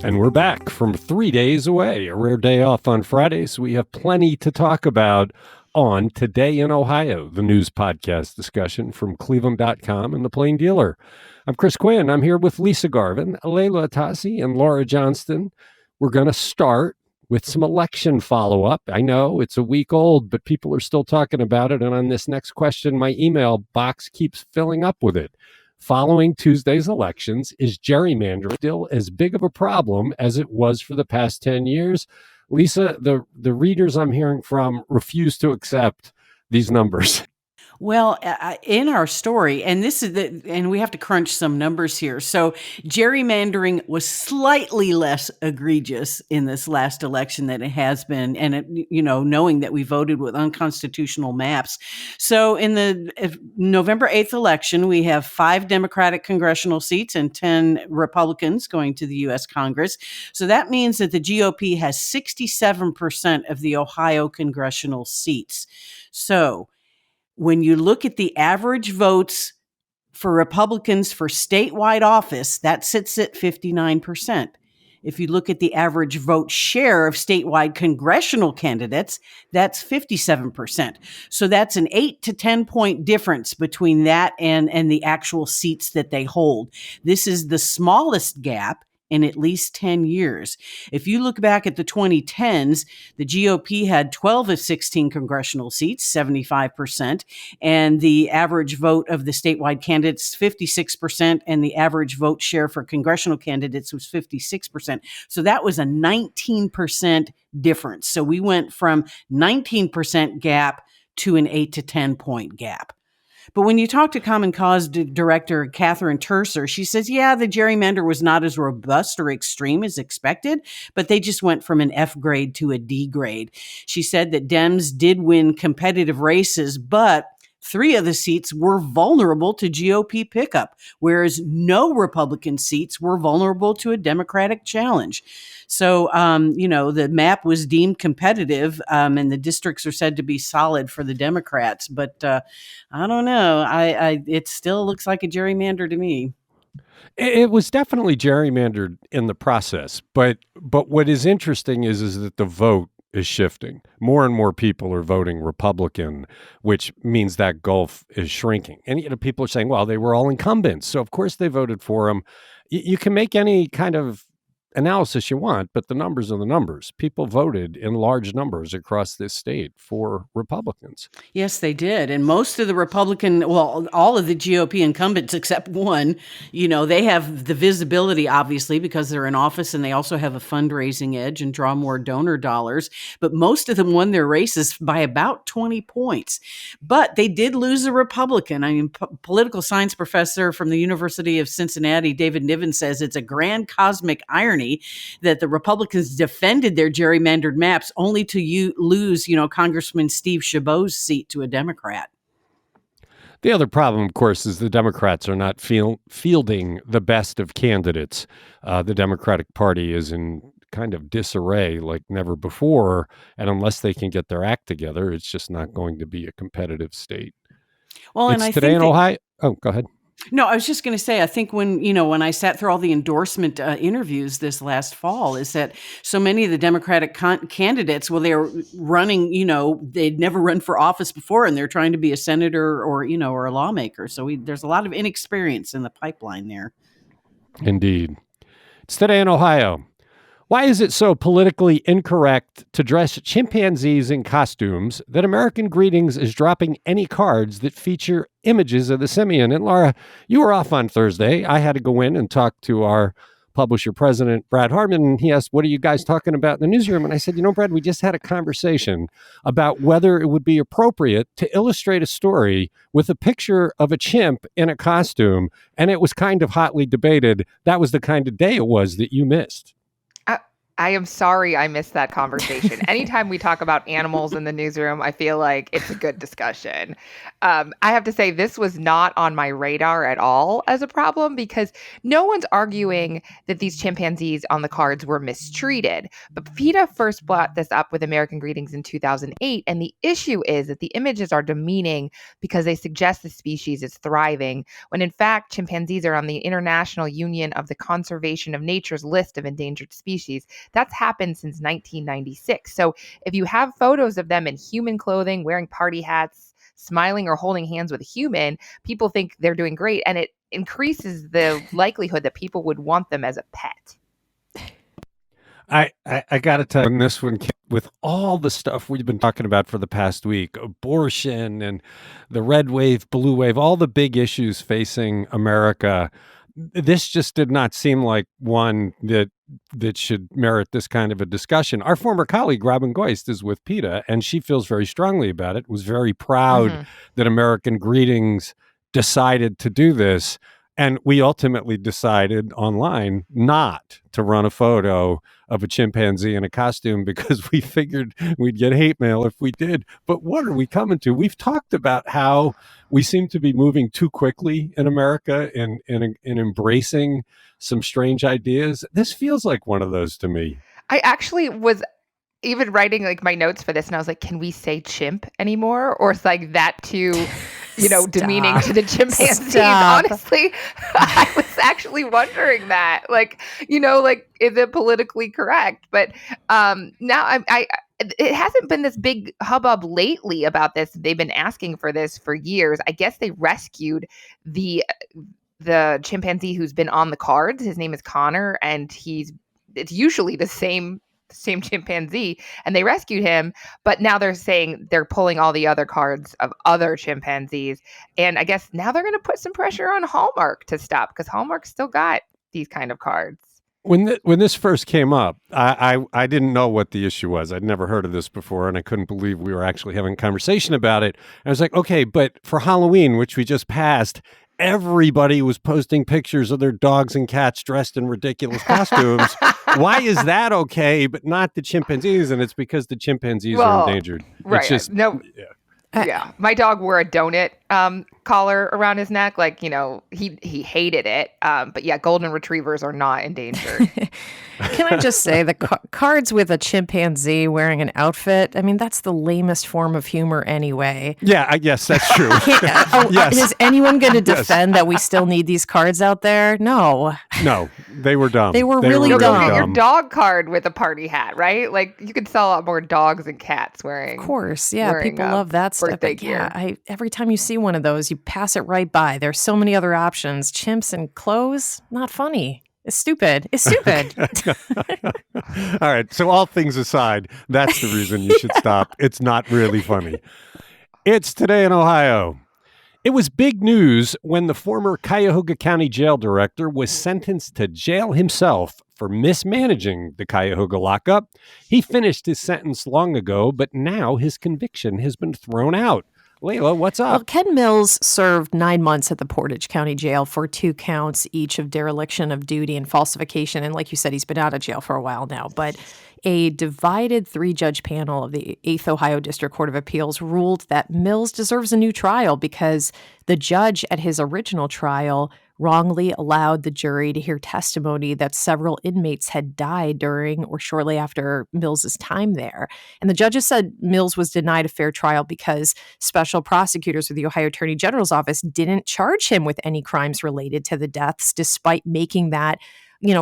And we're back from 3 days away, a rare day off on Fridays. We have plenty to talk about on Today in Ohio, the news podcast discussion from cleveland.com and the Plain Dealer. I'm Chris Quinn. I'm here with Lisa Garvin, Layla Tassi, and Laura Johnston. We're going to start with some election follow-up. I know it's a week old, but people are still talking about it. And on this next question, my email box keeps filling up with it. Following Tuesday's elections, is gerrymandering still as big of a problem as it was for the past 10 years? Lisa, the readers I'm hearing from refuse to accept these numbers. Well, in our story, and and we have to crunch some numbers here. So gerrymandering was slightly less egregious in this last election than it has been. And, knowing that we voted with unconstitutional maps. So in the November 8th election, we have 5 Democratic congressional seats and 10 Republicans going to the U.S. Congress. So that means that the GOP has 67% of the Ohio congressional seats. So when you look at the average votes for Republicans for statewide office, that sits at 59%. If you look at the average vote share of statewide congressional candidates, that's 57%. So that's an 8 to 10 point difference between that and the actual seats that they hold. This is the smallest gap in at least 10 years. If you look back at the 2010s, the GOP had 12 of 16 congressional seats, 75%, and the average vote of the statewide candidates, 56%, and the average vote share for congressional candidates was 56%. So that was a 19% difference. So we went from 19% gap to an 8 to 10 point gap. But when you talk to Common Cause Director Catherine Terser, she says, yeah, the gerrymander was not as robust or extreme as expected, but they just went from an F grade to a D grade. She said that Dems did win competitive races, but 3 of the seats were vulnerable to GOP pickup, whereas no Republican seats were vulnerable to a Democratic challenge. So, the map was deemed competitive, and the districts are said to be solid for the Democrats. But I don't know. It still looks like a gerrymander to me. It was definitely gerrymandered in the process. But what is interesting is that the vote is shifting. More and more people are voting Republican, which means that gulf is shrinking. And people are saying, well, they were all incumbents, so of course they voted for him. You can make any kind of analysis you want, but the numbers are the numbers. People voted in large numbers across this state for Republicans. Yes, they did. And most of the all of the GOP incumbents except one, they have the visibility, obviously, because they're in office, and they also have a fundraising edge and draw more donor dollars. But most of them won their races by about 20 points. But they did lose a Republican. I mean, political science professor from the University of Cincinnati, David Niven, says it's a grand cosmic irony that the Republicans defended their gerrymandered maps only to lose, Congressman Steve Chabot's seat to a Democrat. The other problem, of course, is the Democrats are not fielding the best of candidates. The Democratic Party is in kind of disarray like never before, and unless they can get their act together, it's just not going to be a competitive state. Well, and I today think in Ohio. Oh, go ahead. No, I was just going to say, I think when I sat through all the endorsement interviews this last fall, is that so many of the Democratic candidates, well, they're running, they'd never run for office before, and they're trying to be a senator or a lawmaker. So there's a lot of inexperience in the pipeline there. Indeed. It's Today in Ohio. Why is it so politically incorrect to dress chimpanzees in costumes that American Greetings is dropping any cards that feature images of the simian? And Laura, you were off on Thursday. I had to go in and talk to our publisher president, Brad Hartman, and he asked, what are you guys talking about in the newsroom? And I said, Brad, we just had a conversation about whether it would be appropriate to illustrate a story with a picture of a chimp in a costume. And it was kind of hotly debated. That was the kind of day it was that you missed. I am sorry I missed that conversation. Anytime we talk about animals in the newsroom, I feel like it's a good discussion. I have to say, this was not on my radar at all as a problem because no one's arguing that these chimpanzees on the cards were mistreated. But PETA first brought this up with American Greetings in 2008. And the issue is that the images are demeaning because they suggest the species is thriving, when in fact, chimpanzees are on the International Union of the Conservation of Nature's list of endangered species. That's happened since 1996. So if you have photos of them in human clothing, wearing party hats, smiling or holding hands with a human, people think they're doing great. And it increases the likelihood that people would want them as a pet. I got to tell you, this one, with all the stuff we've been talking about for the past week, abortion and the red wave, blue wave, all the big issues facing America, this just did not seem like one that should merit this kind of a discussion. Our former colleague, Robin Goist, is with PETA, and she feels very strongly about it, was very proud that American Greetings decided to do this. And we ultimately decided online not to run a photo of a chimpanzee in a costume because we figured we'd get hate mail if we did. But what are we coming to? We've talked about how we seem to be moving too quickly in America in embracing some strange ideas. This feels like one of those to me. I actually was even writing like my notes for this, and I was like, can we say chimp anymore? Or it's like that too, demeaning to the chimpanzees. Honestly, I was actually wondering that, like, is it politically correct? But now it hasn't been this big hubbub lately about this. They've been asking for this for years. I guess they rescued the chimpanzee who's been on the cards. His name is Connor, and it's usually the same chimpanzee, and they rescued him, but now they're saying they're pulling all the other cards of other chimpanzees, and I guess now they're going to put some pressure on Hallmark to stop, because Hallmark still got these kind of cards. When this first came up, I didn't know what the issue was. I'd never heard of this before, and I couldn't believe we were actually having a conversation about it. I was like, okay, but for Halloween, which we just passed, everybody was posting pictures of their dogs and cats dressed in ridiculous costumes. Why is that okay, but not the chimpanzees? And it's because the chimpanzees are endangered. Right. It's just, yeah. My dog wore a donut collar around his neck. Like, he hated it. But yeah, golden retrievers are not endangered. Can I just say the cards with a chimpanzee wearing an outfit? I mean, that's the lamest form of humor anyway. Yeah, yes, that's true. Yes. Is anyone going to defend that we still need these cards out there? No. No, they were dumb. They were really dumb. Go get your dog card with a party hat, right? Like, you could sell a lot more dogs and cats wearing. Of course, yeah, people love that stuff. But yeah, every time you see one of those, you pass it right by. There's so many other options. Chimps and clothes, not funny. It's stupid. All right. So all things aside, that's the reason you should stop. It's not really funny. It's Today in Ohio. It was big news when the former Cuyahoga County Jail director was sentenced to jail himself for mismanaging the Cuyahoga lockup. He finished his sentence long ago, but now his conviction has been thrown out. Layla, what's up? Well, Ken Mills served 9 months at the Portage County Jail for 2 counts, each of dereliction of duty and falsification. And like you said, he's been out of jail for a while now. But a divided 3-judge panel of the 8th Ohio District Court of Appeals ruled that Mills deserves a new trial because the judge at his original trial wrongly allowed the jury to hear testimony that several inmates had died during or shortly after Mills's time there. And the judges said Mills was denied a fair trial because special prosecutors with the Ohio Attorney General's office didn't charge him with any crimes related to the deaths, despite making that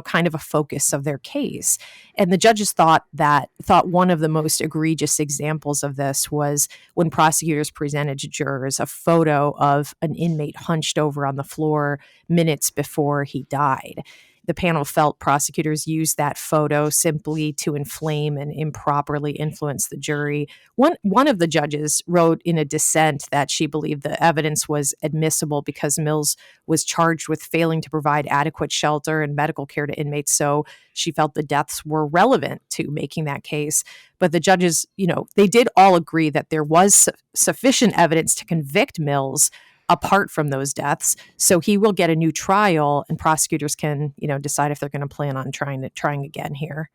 kind of a focus of their case. And the judges thought one of the most egregious examples of this was when prosecutors presented to jurors a photo of an inmate hunched over on the floor minutes before he died. The panel felt prosecutors used that photo simply to inflame and improperly influence the jury. One of the judges wrote in a dissent that she believed the evidence was admissible because Mills was charged with failing to provide adequate shelter and medical care to inmates, so she felt the deaths were relevant to making that case. But the judges, they did all agree that there was sufficient evidence to convict Mills apart from those deaths. So he will get a new trial, and prosecutors can, decide if they're going to plan on trying again here.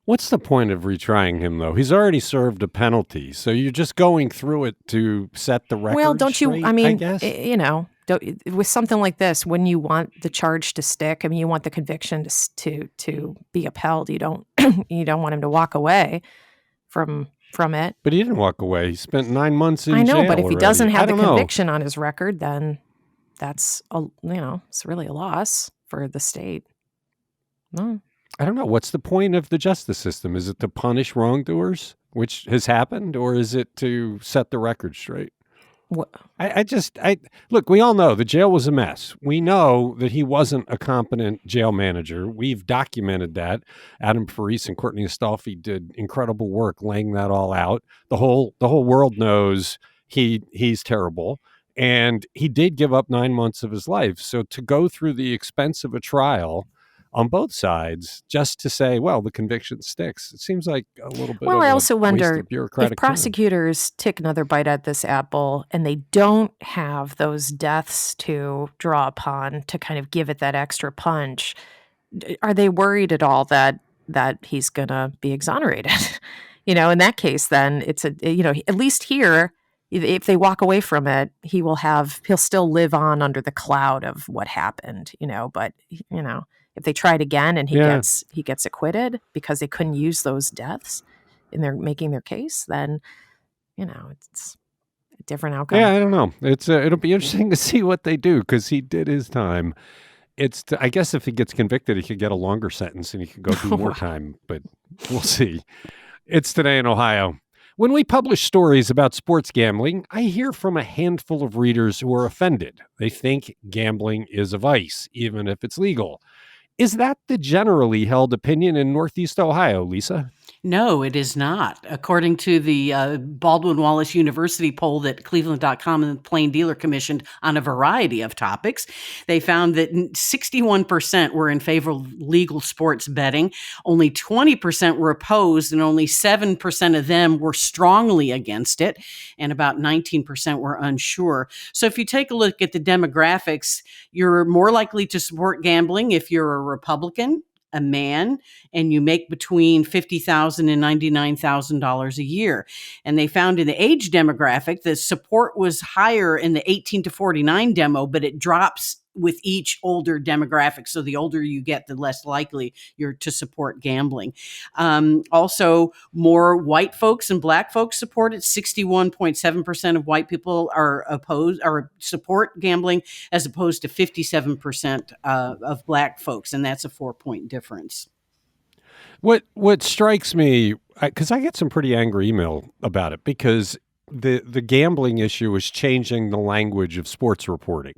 What's the point of retrying him, though? He's already served a penalty, so you're just going through it to set the record Well, don't you? straight, I I mean, guess? with something like this, when you want the charge to stick, I mean, you want the conviction to be upheld. You don't you don't want him to walk away from it. But he didn't walk away. He spent 9 months in jail. I know, but if he already. doesn't I have the don't know. conviction on his record, then that's it's really a loss for the state. No. I don't know. What's the point of the justice system? Is it to punish wrongdoers, which has happened, or is it to set the record straight? What? Look, we all know the jail was a mess. We know that he wasn't a competent jail manager. We've documented that. Adam Faris and Courtney Astolfi did incredible work laying that all out. The whole world knows he's terrible. And he did give up 9 months of his life. So to go through the expense of a trial on both sides just to say, well, the conviction sticks, it seems like a little bit Well, of I a also waste wonder of bureaucratic if prosecutors take another bite at this apple and they don't have those deaths to draw upon to kind of give it that extra punch. Are they worried at all that he's going to be exonerated? In that case, then it's at least here, if they walk away from it, he'll still live on under the cloud of what happened, but if they try it again and he gets acquitted because they couldn't use those deaths in their making their case, then it's a different outcome. Yeah, I don't know. It'll be interesting to see what they do because he did his time. I guess if he gets convicted, he could get a longer sentence and he could go do more time, but we'll see. It's Today in Ohio. When we publish stories about sports gambling, I hear from a handful of readers who are offended. They think gambling is a vice, even if it's legal. Is that the generally held opinion in Northeast Ohio, Lisa? No, it is not. According to the Baldwin Wallace University poll that cleveland.com and the Plain Dealer commissioned on a variety of topics, they found that 61% were in favor of legal sports betting, only 20% were opposed, and only 7% of them were strongly against it, and about 19% were unsure. So if you take a look at the demographics, you're more likely to support gambling if you're a Republican, a man, and you make between $50,000 and $99,000 a year. And they found in the age demographic, the support was higher in the 18 to 49 demo, but it drops with each older demographic. So the older you get, the less likely you're to support gambling. Also, more white folks and black folks support it. 61.7% of white people are opposed or support gambling, as opposed to 57% of black folks. And that's a 4-point difference. What strikes me, because I get some pretty angry email about it, because the gambling issue is changing the language of sports reporting.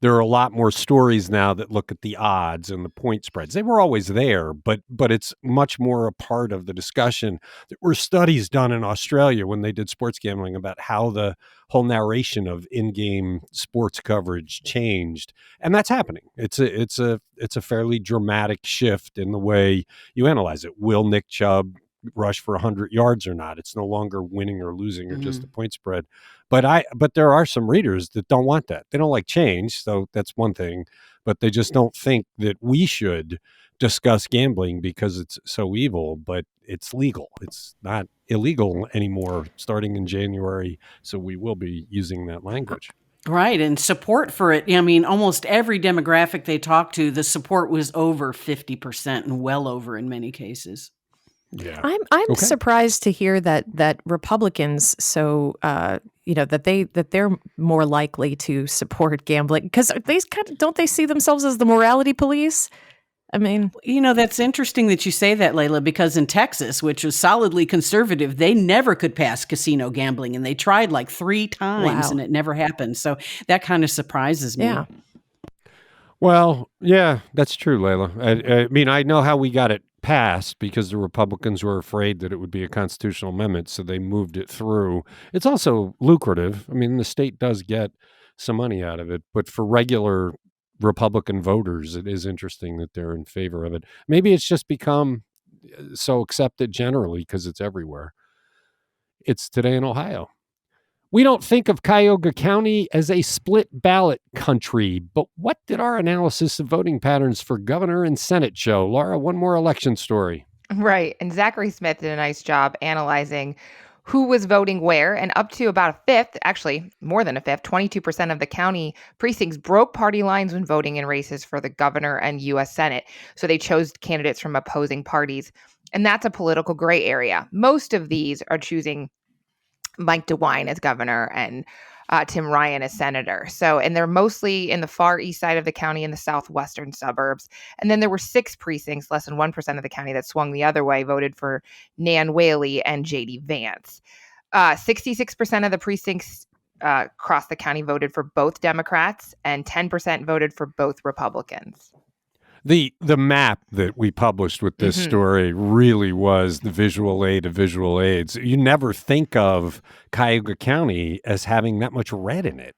There are a lot more stories now that look at the odds and the point spreads. They were always there, but it's much more a part of the discussion. There were studies done in Australia when they did sports gambling about how the whole narration of in-game sports coverage changed, and that's happening. It's a fairly dramatic shift in the way you analyze it. Will Nick Chubb rush for 100 yards or not? It's no longer winning or losing or just a point spread. But there are some readers that don't want that. They don't like change, so that's one thing. But they just don't think that we should discuss gambling because it's so evil, but it's legal. It's not illegal anymore starting in January, so we will be using that language. Right. And support for it. I mean, almost every demographic they talked to, the support was over 50% and well over in many cases. Yeah. I'm surprised to hear that Republicans that they're more likely to support gambling, because don't they see themselves as the morality police? I mean, that's interesting that you say that, Layla, because in Texas, which was solidly conservative, they never could pass casino gambling, and they tried like 3 times and it never happened. So that kind of surprises me. Yeah. Well, yeah, that's true, Layla. I mean, I know how we got it passed because the Republicans were afraid that it would be a constitutional amendment, so they moved it through. It's also lucrative. I mean, the state does get some money out of it, but for regular Republican voters, it is interesting that they're in favor of it. Maybe it's just become so accepted generally because it's everywhere. It's Today in Ohio. We don't think of Cuyahoga County as a split ballot country, but what did our analysis of voting patterns for governor and Senate show? Laura, one more election story. Right. And Zachary Smith did a nice job analyzing who was voting where, and up to about a fifth, actually more than a fifth, 22% of the county precincts broke party lines when voting in races for the governor and U.S. Senate. So they chose candidates from opposing parties. And that's a political gray area. Most of these are choosing Mike DeWine as governor and Tim Ryan as senator. So, and they're mostly in the far east side of the county in the southwestern suburbs. And then there were 6 precincts, less than 1% of the county, that swung the other way, voted for Nan Whaley and J.D. Vance. 66% of the precincts across the county voted for both Democrats, and 10% voted for both Republicans. The map that we published with this story really was the visual aid of visual aids. You never think of Cuyahoga County as having that much red in it.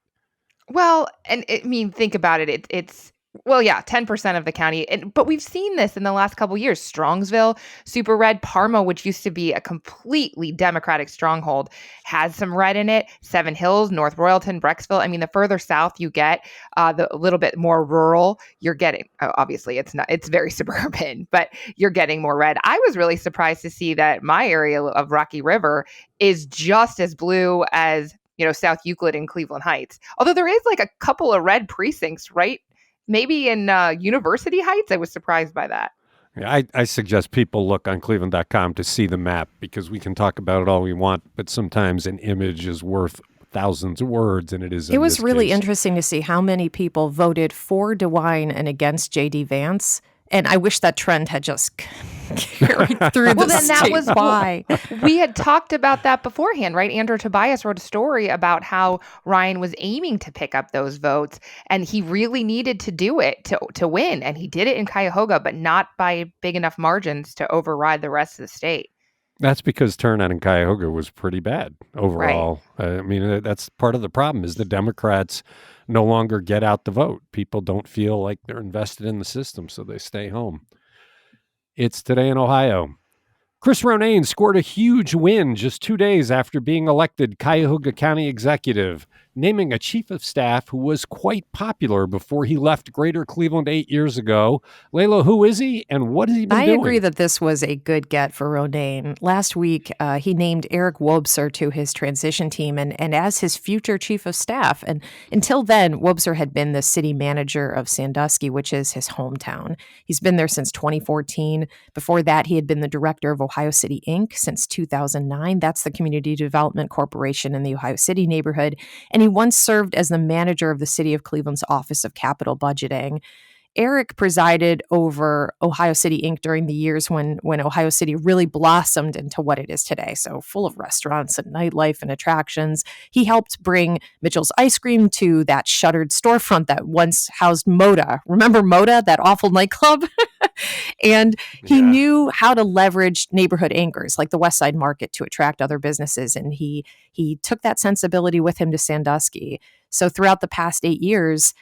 Well, and I mean, think about it. It's well, yeah, 10% of the county. But we've seen this in the last couple of years. Strongsville, super red. Parma, which used to be a completely Democratic stronghold, has some red in it. Seven Hills, North Royalton, Brecksville. I mean, the further south you get, the a little bit more rural, you're getting, obviously it's very suburban, but you're getting more red. I was really surprised to see that my area of Rocky River is just as blue as, South Euclid and Cleveland Heights. Although there is like a couple of red precincts, right? Maybe in University Heights. I was surprised by that. Yeah, I suggest people look on cleveland.com to see the map, because we can talk about it all we want, but sometimes an image is worth thousands of words, and it is. It was really interesting to see how many people voted for DeWine and against J.D. Vance. And I wish that trend had just carried through the state. That was why. We had talked about that beforehand, right? Andrew Tobias wrote a story about how Ryan was aiming to pick up those votes, and he really needed to do it to win. And he did it in Cuyahoga, but not by big enough margins to override the rest of the state. That's because turnout in Cuyahoga was pretty bad overall. Right. I mean, that's part of the problem is the Democrats no longer get out the vote. People don't feel like they're invested in the system, so they stay home. It's Today in Ohio. Chris Ronayne scored a huge win just 2 days after being elected Cuyahoga County Executive, naming a chief of staff who was quite popular before he left Greater Cleveland 8 years ago. Layla, who is he and what has he been doing? I agree that this was a good get for Ronayne. Last week, he named Eric Wobser to his transition team and as his future chief of staff. And until then, Wobser had been the city manager of Sandusky, which is his hometown. He's been there since 2014. Before that, he had been the director of Ohio City Inc. since 2009. That's the community development corporation in the Ohio City neighborhood. And he once served as the manager of the City of Cleveland's Office of Capital Budgeting. Eric presided over Ohio City Inc. during the years when Ohio City really blossomed into what it is today. So full of restaurants and nightlife and attractions. He helped bring Mitchell's Ice Cream to that shuttered storefront that once housed Moda. Remember Moda, that awful nightclub? And he knew how to leverage neighborhood anchors like the West Side Market to attract other businesses. And he took that sensibility with him to Sandusky. So throughout the past 8 years,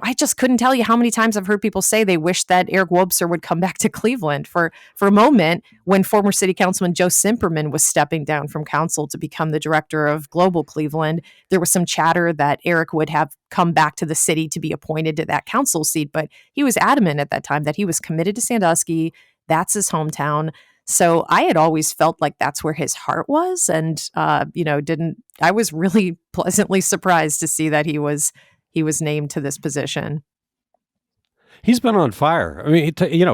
I just couldn't tell you how many times I've heard people say they wish that Eric Wobser would come back to Cleveland. For a moment, when former city councilman Joe Simperman was stepping down from council to become the director of Global Cleveland, there was some chatter that Eric would have come back to the city to be appointed to that council seat. But he was adamant at that time that he was committed to Sandusky. That's his hometown. So I had always felt like that's where his heart was. And, I was really pleasantly surprised to see that he was named to this position. He's been on fire. I mean,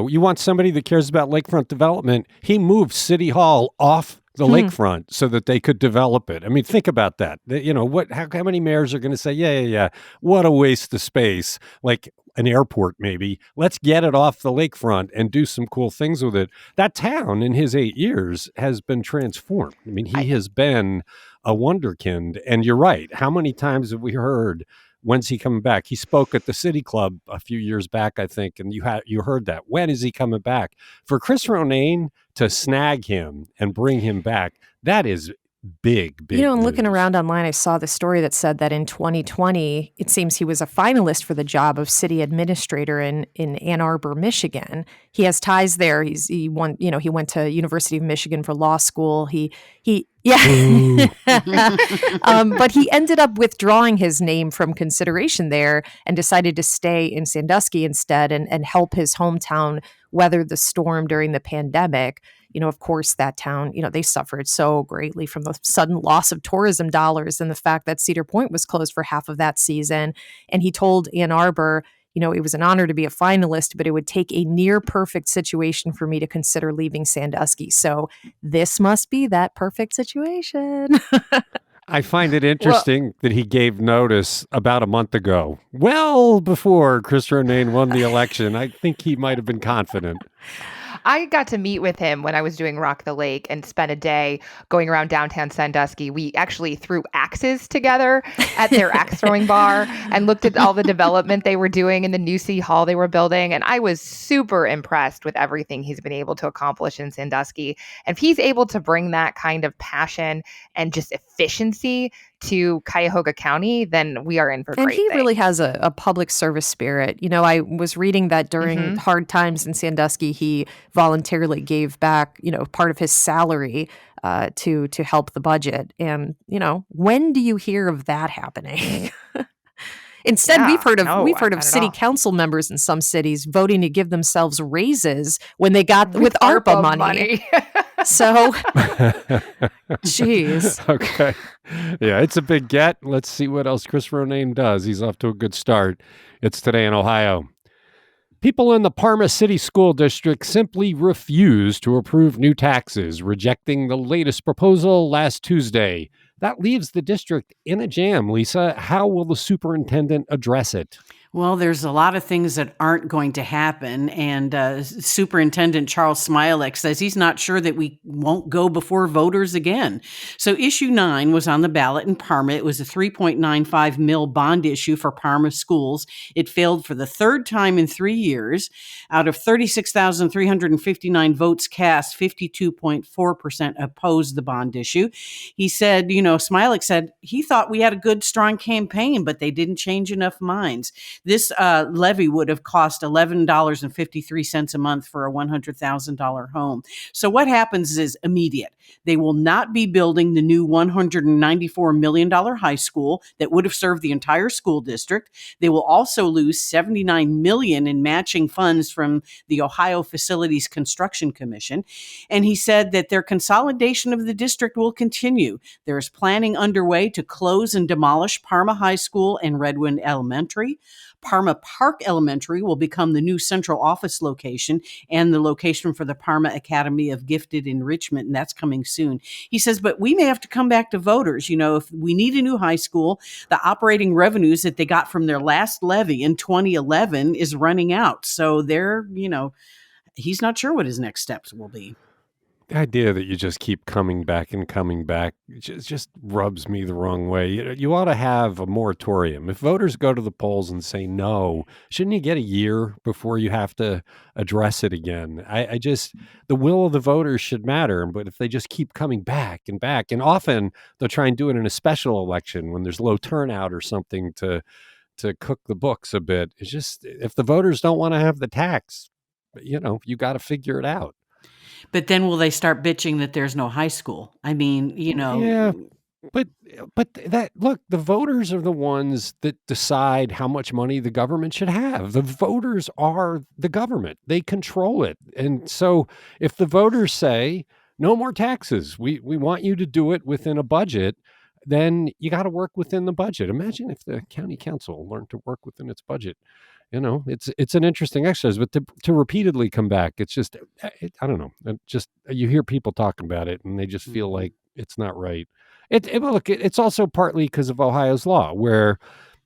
you want somebody that cares about lakefront development. He moved City Hall off the lakefront so that they could develop it. I mean, think about that. How many mayors are going to say, yeah, what a waste of space, like an airport maybe. Let's get it off the lakefront and do some cool things with it. That town in his 8 years has been transformed. I mean, he has been a wonderkind. And you're right. How many times have we heard, when's he coming back? He spoke at the City Club a few years back, I think, and you heard that. When is he coming back? For Chris Ronayne to snag him and bring him back, that is big And looking news. around online, I saw the story that said that in 2020, it seems he was a finalist for the job of city administrator in Ann Arbor, Michigan. He has ties there. He won, he went to University of Michigan for law school. Yeah. But he ended up withdrawing his name from consideration there and decided to stay in Sandusky instead and help his hometown weather the storm during the pandemic. Of course, that town, they suffered so greatly from the sudden loss of tourism dollars and the fact that Cedar Point was closed for half of that season. And he told Ann Arbor, it was an honor to be a finalist, but it would take a near perfect situation for me to consider leaving Sandusky. So this must be that perfect situation. I find it interesting that he gave notice about a month ago, well before Chris Ronayne won the election. I think he might have been confident. I got to meet with him when I was doing Rock the Lake and spent a day going around downtown Sandusky. We actually threw axes together at their axe throwing bar and looked at all the development they were doing in the new city hall they were building. And I was super impressed with everything he's been able to accomplish in Sandusky. And if he's able to bring that kind of passion and just efficiency to Cuyahoga County, then we are in for great And he things. really has a public service spirit. I was reading that during hard times in Sandusky, he voluntarily gave back, part of his salary to help the budget. And, when do you hear of that happening? Instead, we've heard of city council members in some cities voting to give themselves raises when they got with ARPA money. So, geez. Okay. Yeah, it's a big get. Let's see what else Chris Ronayne does. He's off to a good start. It's Today in Ohio. People in the Parma City School District simply refuse to approve new taxes, rejecting the latest proposal last Tuesday. That leaves the district in a jam, Lisa. How will the superintendent address it? Well, there's a lot of things that aren't going to happen. And Superintendent Charles Smilek says he's not sure that we won't go before voters again. So issue 9 was on the ballot in Parma. It was a $3.95 million bond issue for Parma schools. It failed for the third time in 3 years. Out of 36,359 votes cast, 52.4% opposed the bond issue. He said, Smilek said he thought we had a good, strong campaign, but they didn't change enough minds. This levy would have cost $11.53 a month for a $100,000 home. So what happens is immediate. They will not be building the new $194 million high school that would have served the entire school district. They will also lose $79 million in matching funds from the Ohio Facilities Construction Commission. And he said that their consolidation of the district will continue. There is planning underway to close and demolish Parma High School and Redwood Elementary. Parma Park Elementary will become the new central office location and the location for the Parma Academy of Gifted Enrichment, and that's coming soon. He says, but we may have to come back to voters. If we need a new high school, the operating revenues that they got from their last levy in 2011 is running out. So he's not sure what his next steps will be. The idea that you just keep coming back just rubs me the wrong way. You ought to have a moratorium. If voters go to the polls and say no, shouldn't you get a year before you have to address it again? The will of the voters should matter. But if they just keep coming back, and often they'll try and do it in a special election when there's low turnout or something to cook the books a bit. It's just, if the voters don't want to have the tax, you got to figure it out. But then will they start bitching that there's no high school? I mean, Yeah, but look, the voters are the ones that decide how much money the government should have. The voters are the government. They control it. And so if the voters say, no more taxes, we want you to do it within a budget, then you got to work within the budget. Imagine if the county council learned to work within its budget. It's an interesting exercise, but to repeatedly come back, it's just, I don't know. You hear people talking about it and they just feel like it's not right. It's also partly because of Ohio's law, where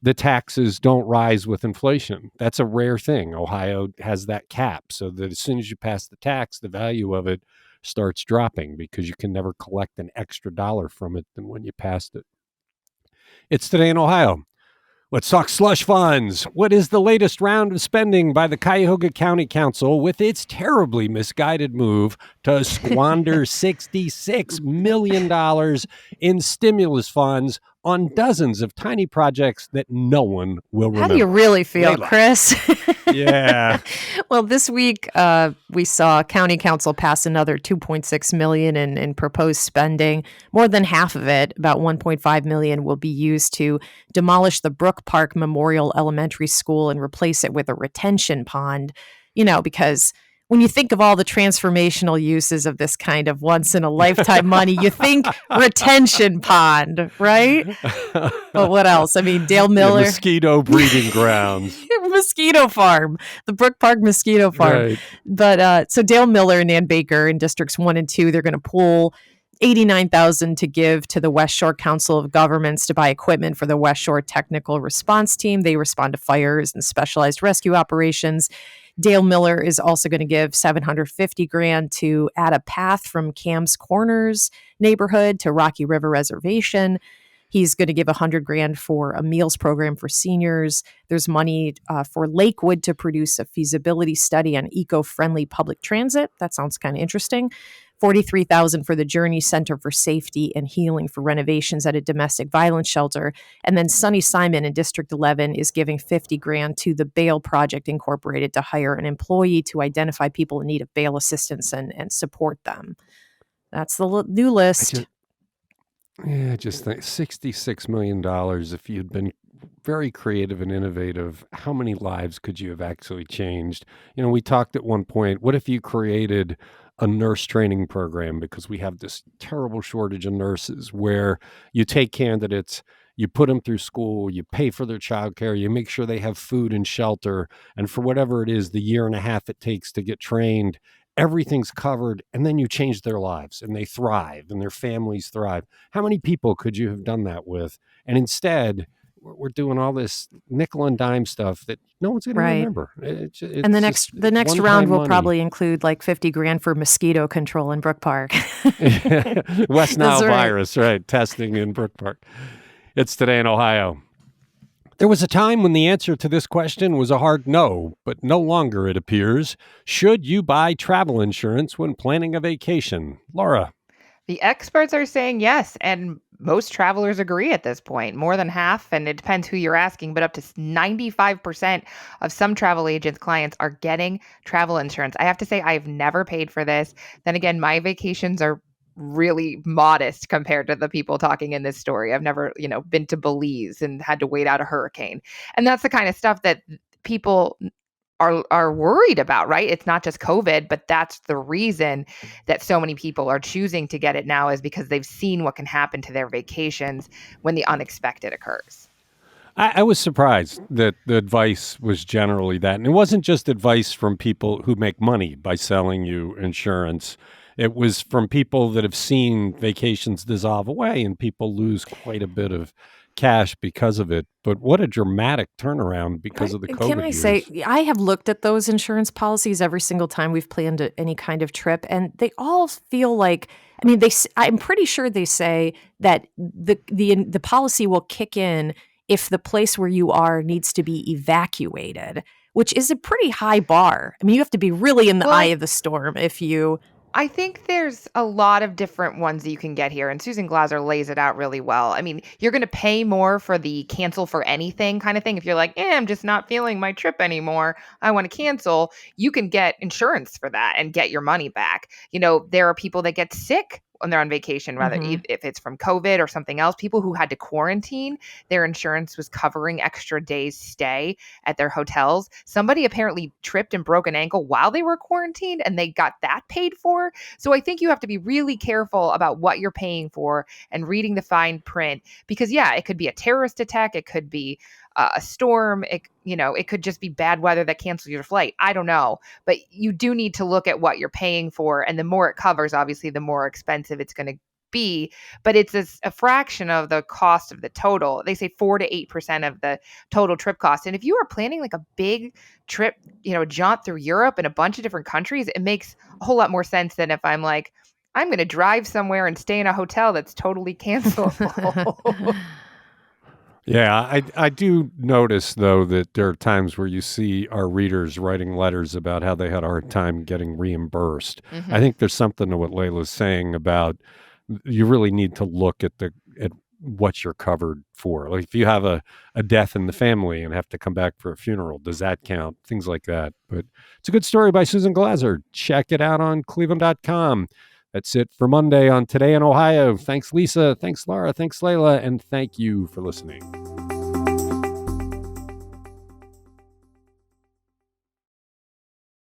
the taxes don't rise with inflation. That's a rare thing. Ohio has that cap, so that as soon as you pass the tax, the value of it starts dropping because you can never collect an extra dollar from it than when you passed it. It's Today in Ohio. Let's talk slush funds. What is the latest round of spending by the Cuyahoga County Council with its terribly misguided move to squander $66 million in stimulus funds on dozens of tiny projects that no one will remember? How do you really feel, Layla. Chris? Yeah. Well, this week we saw County Council pass another $2.6 million in proposed spending. More than half of it, about $1.5 million, will be used to demolish the Brook Park Memorial Elementary School and replace it with a retention pond. You know, because when you think of all the transformational uses of this kind of once-in-a-lifetime money, you think retention pond, right? But what else? I mean, Dale Miller. The mosquito breeding grounds. Mosquito farm, the Brook Park Mosquito Farm. Right. But so Dale Miller and Ann Baker in Districts 1 and 2, they're going to pool $89,000 to give to the West Shore Council of Governments to buy equipment for the West Shore Technical Response Team. They respond to fires and specialized rescue operations. Dale Miller is also going to give $750,000 to add a path from Cam's Corners neighborhood to Rocky River Reservation. He's going to give $100,000 for a meals program for seniors. There's money for Lakewood to produce a feasibility study on eco-friendly public transit. That sounds kind of interesting. $43,000 for the Journey Center for Safety and Healing for renovations at a domestic violence shelter. And then Sonny Simon in District 11 is giving $50,000 to the Bail Project Incorporated to hire an employee to identify people in need of bail assistance and support them. That's the new list. I just think $66 million, if you'd been very creative and innovative, how many lives could you have actually changed? You know, we talked at one point, what if you created a nurse training program, because we have this terrible shortage of nurses, where you take candidates, you put them through school, you pay for their childcare, you make sure they have food and shelter, and for whatever it is, the year and a half it takes to get trained, everything's covered, and then you change their lives and they thrive and their families thrive. How many people could you have done that with? And instead, we're doing all this nickel and dime stuff that no one's going to remember. It's and the next round will probably include like $50,000 for mosquito control in Brook Park. West Nile virus, right? Testing in Brook Park. It's Today in Ohio. There was a time when the answer to this question was a hard no, but no longer, it appears. Should you buy travel insurance when planning a vacation? Laura. The experts are saying yes, and most travelers agree at this point. More than half, and it depends who you're asking, but up to 95% of some travel agents' clients are getting travel insurance. I have to say, I've never paid for this. Then again, my vacations are really modest compared to the people talking in this story. I've never, been to Belize and had to wait out a hurricane. And that's the kind of stuff that people are worried about, right? It's not just COVID, but that's the reason that so many people are choosing to get it now, is because they've seen what can happen to their vacations when the unexpected occurs. I was surprised that the advice was generally that. And it wasn't just advice from people who make money by selling you insurance. It was from people that have seen vacations dissolve away and people lose quite a bit of cash because of it. But what a dramatic turnaround because of the COVID Can I years. say, I have looked at those insurance policies every single time we've planned any kind of trip, and they all feel like, I'm pretty sure they say that the policy will kick in if the place where you are needs to be evacuated, which is a pretty high bar. I mean, you have to be really in the eye of the storm if you... I think there's a lot of different ones that you can get here, and Susan Glaser lays it out really well. I mean, you're going to pay more for the cancel for anything kind of thing. If you're like, I'm just not feeling my trip anymore, I want to cancel, you can get insurance for that and get your money back. There are people that get sick when they're on vacation, rather if it's from COVID or something else. People who had to quarantine, their insurance was covering extra days stay at their hotels. Somebody apparently tripped and broke an ankle while they were quarantined, and they got that paid for. So I think you have to be really careful about what you're paying for and reading the fine print, because it could be a terrorist attack, it could be a storm, it could just be bad weather that cancels your flight. I don't know, but you do need to look at what you're paying for, and the more it covers, obviously, the more expensive it's going to be. But it's a fraction of the cost of the total. They say 4 to 8% of the total trip cost. And if you are planning like a big trip, jaunt through Europe and a bunch of different countries, it makes a whole lot more sense than if I'm like, I'm going to drive somewhere and stay in a hotel that's totally cancelable. Yeah, I do notice, though, that there are times where you see our readers writing letters about how they had a hard time getting reimbursed. I think there's something to what Layla's saying about you really need to look at what you're covered for. Like if you have a death in the family and have to come back for a funeral, does that count? Things like that. But it's a good story by Susan Glaser. Check it out on cleveland.com. That's it for Monday on Today in Ohio. Thanks, Lisa. Thanks, Laura. Thanks, Layla. And thank you for listening.